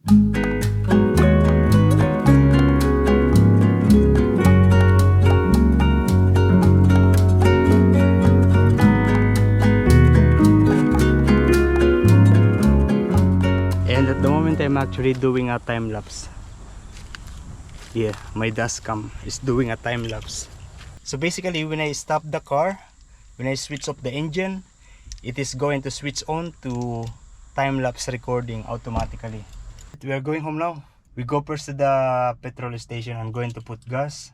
And at the moment I'm actually doing a time lapse. Yeah, my dust cam is doing a time lapse. So basically when I stop the car, when I switch off the engine, it is going to switch on to time lapse recording automatically. We are going home now. We go first to the petrol station. I'm going to put gas,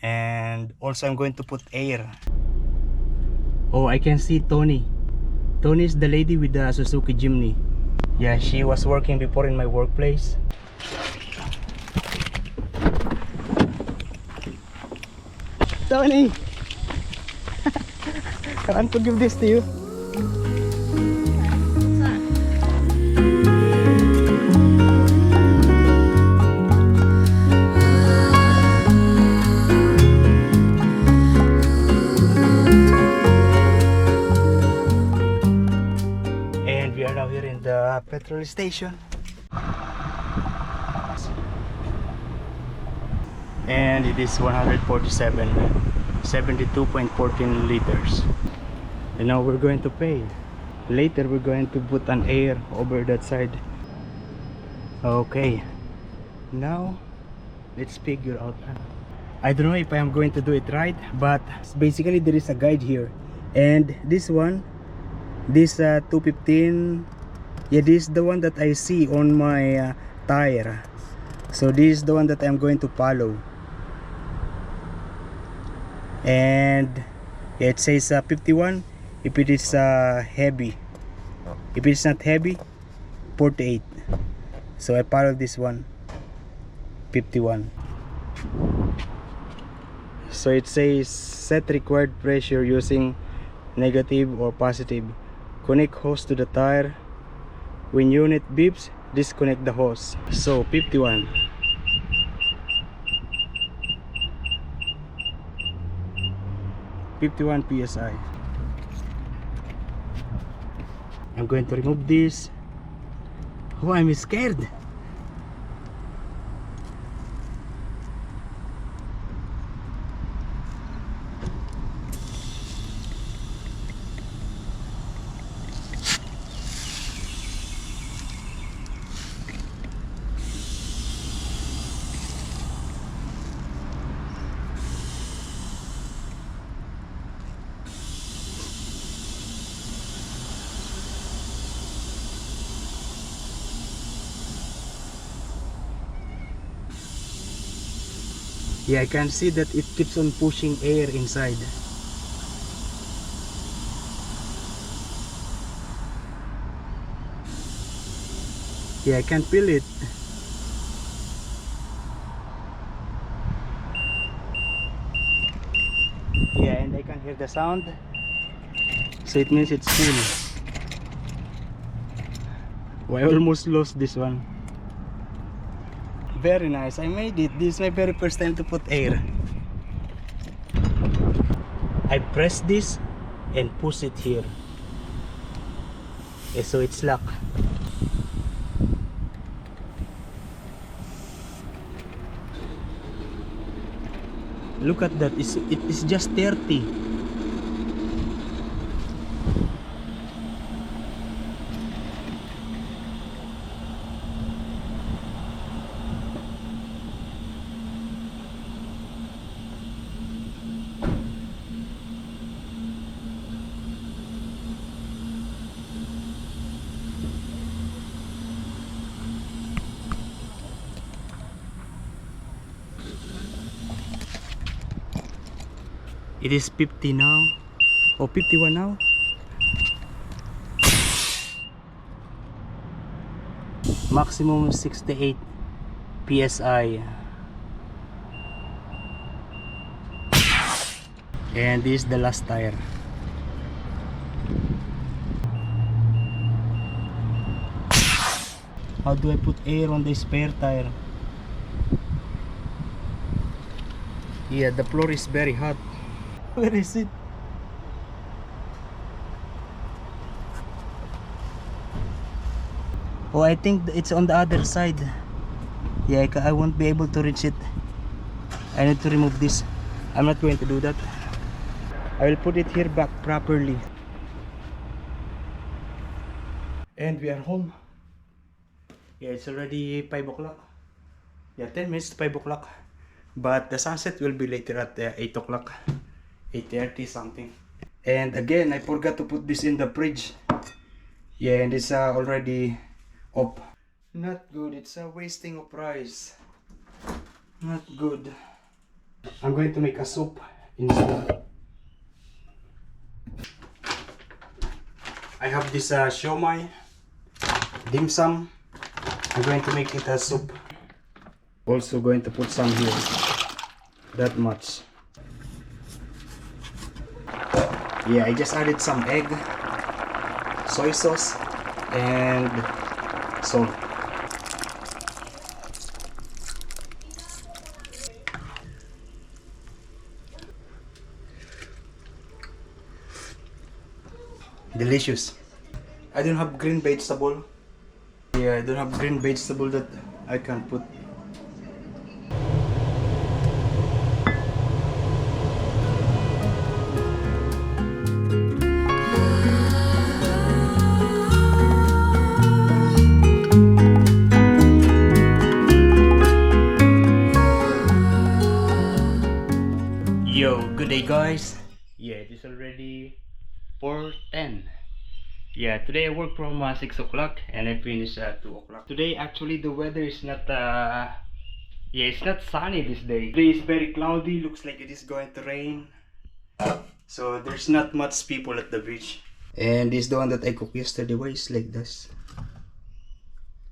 and also I'm going to put air. Oh, I can see Tony. Tony is the lady with the Suzuki Jimny. Yeah, she was working before in my workplace. Tony! I want to give this to you. And we are now here in the petrol station. And it is 147, 72.14 liters. And now we're going to pay. Later we're going to put an air over that side. Okay, now let's figure out. I don't know if I am going to do it right, but basically there is a guide here, and this one, this 215, yeah, this is the one that I see on my tire. So this is the one that I'm going to follow. And yeah, it says 51 if it is heavy. If it's not heavy, 48. So I follow this one, 51. So it says set required pressure using negative or positive. Connect hose to the tire. When unit beeps, disconnect the hose. So 51. PSI. I'm going to remove this. Oh, I'm scared. Yeah, I can see that it keeps on pushing air inside. Yeah, I can feel it. Yeah, and I can hear the sound. So it means it's full. Oh, I almost lost this one. Very nice, I made it. This is my very first time to put air. I press this and push it here. Okay, so it's locked. Look at that, it is just 30. It is 50 now, or 51 now. Maximum 68 PSI. And this is the last tire. How do I put air on the spare tire? Yeah, the floor is very hot. Where is it? Oh, I think it's on the other side. Yeah, I won't be able to reach it. I need to remove this. I'm not going to do that. I will put it here back properly. And we are home. Yeah, it's already 5 o'clock. Yeah, 10 minutes to 5 o'clock. But the sunset will be later at 8 o'clock. 8:30 something. And again, I forgot to put this in the fridge. Yeah, and it's already up. Not good. It's a wasting of rice. Not good. I'm going to make a soup instead. I have this siomai, dim sum. I'm going to make it a soup. Also going to put some here. That much. Yeah, I just added some egg, soy sauce, and salt. Delicious. I don't have green vegetable. Yeah, I don't have green vegetable that I can put. Yo, good day guys. Yeah, it is already 4:10. Yeah, today I work from 6 o'clock and I finish at 2 o'clock. Today actually the weather is not yeah, it's not sunny this day. Today is very cloudy, looks like it is going to rain. So there's not much people at the beach. And this is the one that I cooked yesterday. Why is like this?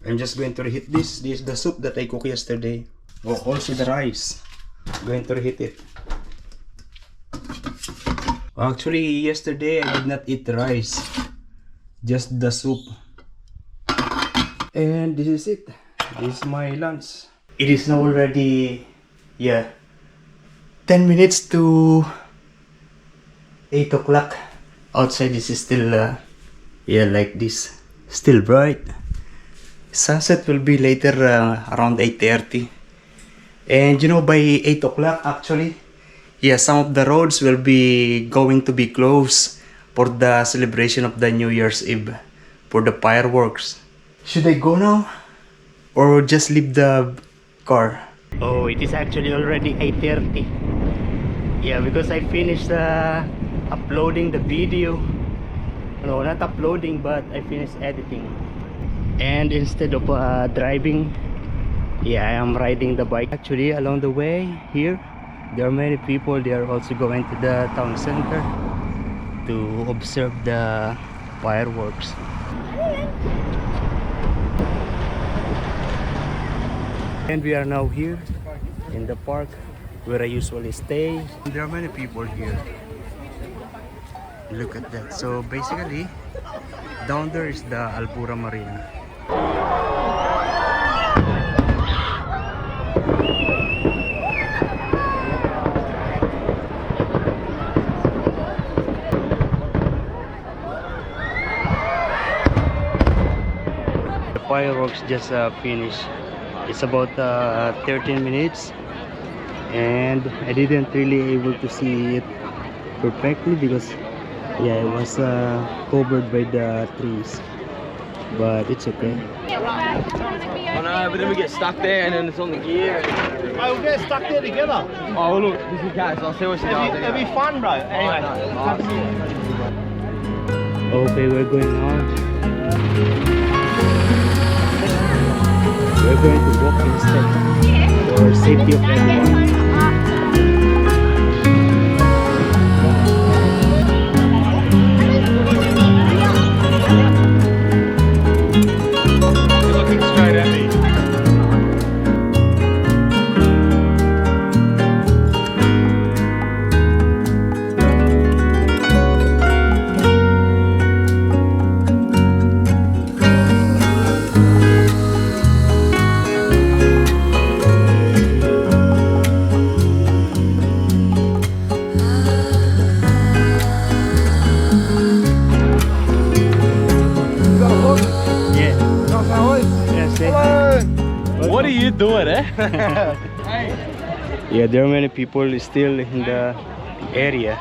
I'm just going to reheat this. This is the soup that I cooked yesterday. Oh, also the rice. I'm going to reheat it. Actually, yesterday I did not eat the rice, just the soup. And this is it. This is my lunch. It is now already, yeah, 10 minutes to 8 o'clock. Outside this is still, yeah, like this, still bright. Sunset will be later around 8:30. And you know, by 8 o'clock actually, yeah, some of the roads will be going to be closed for the celebration of the New Year's Eve, for the fireworks. Should I go now or just leave the car? Oh, it is actually already 8:30. Yeah, because I finished uploading the video. No, not uploading, but I finished editing. And instead of driving, yeah, I am riding the bike. Actually, along the way here, there are many people. They are also going to the town center to observe the fireworks. And we are now here in the park where I usually stay. There are many people here. Look at that. So basically, down there is the Albura Marina. Fireworks just finished. It's about 13 minutes and I didn't really able to see it perfectly because yeah, it was covered by the trees, but it's okay. Oh no, but then we get stuck there and then it's on the gear. Oh, we'll get stuck there together. Oh look, this is guys, I'll see what she does. It'll be fun, bro. Anyway. Okay, we're going out. We're going to walk instead for safety of everyone. You're looking straight at me. What are you doing, eh? Yeah, there are many people still in the area.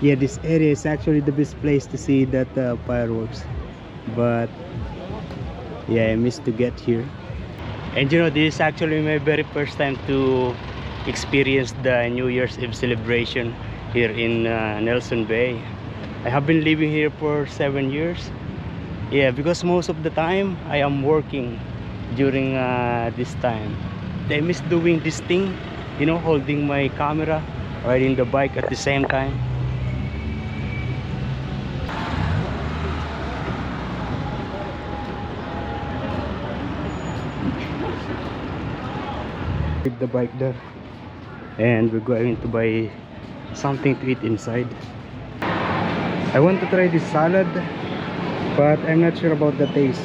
Yeah, this area is actually the best place to see that fireworks. But yeah, I missed to get here. And you know, this is actually my very first time to experience the New Year's Eve celebration here in Nelson Bay. I have been living here for 7 years. Yeah, because most of the time I am working during this time. I miss doing this thing, you know, holding my camera, riding the bike at the same time. Leave the bike there, and we're going to buy something to eat inside. I want to try this salad, but I'm not sure about the taste.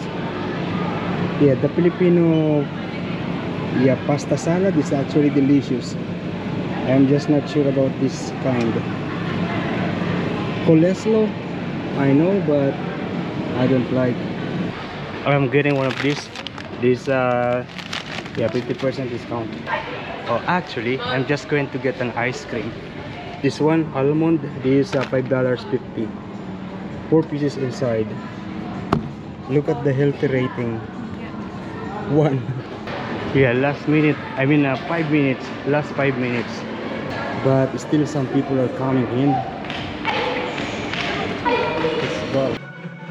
Yeah, the Filipino pasta salad is actually delicious. I'm just not sure about this kind. Coleslaw, I know, but I don't like. I'm getting one of these. This 50% discount. Oh, actually, I'm just going to get an ice cream. This one, almond, this is $5.50. 4 pieces inside. Look at the healthy rating. 1. Yeah, last minute, 5 minutes, last 5 minutes. But still some people are coming in. Let's go.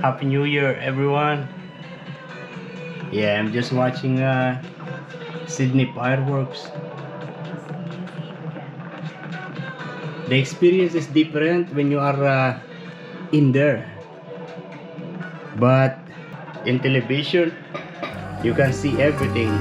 Happy New Year, everyone. Yeah, I'm just watching Sydney fireworks. The experience is different when you are in there, but in television you can see everything.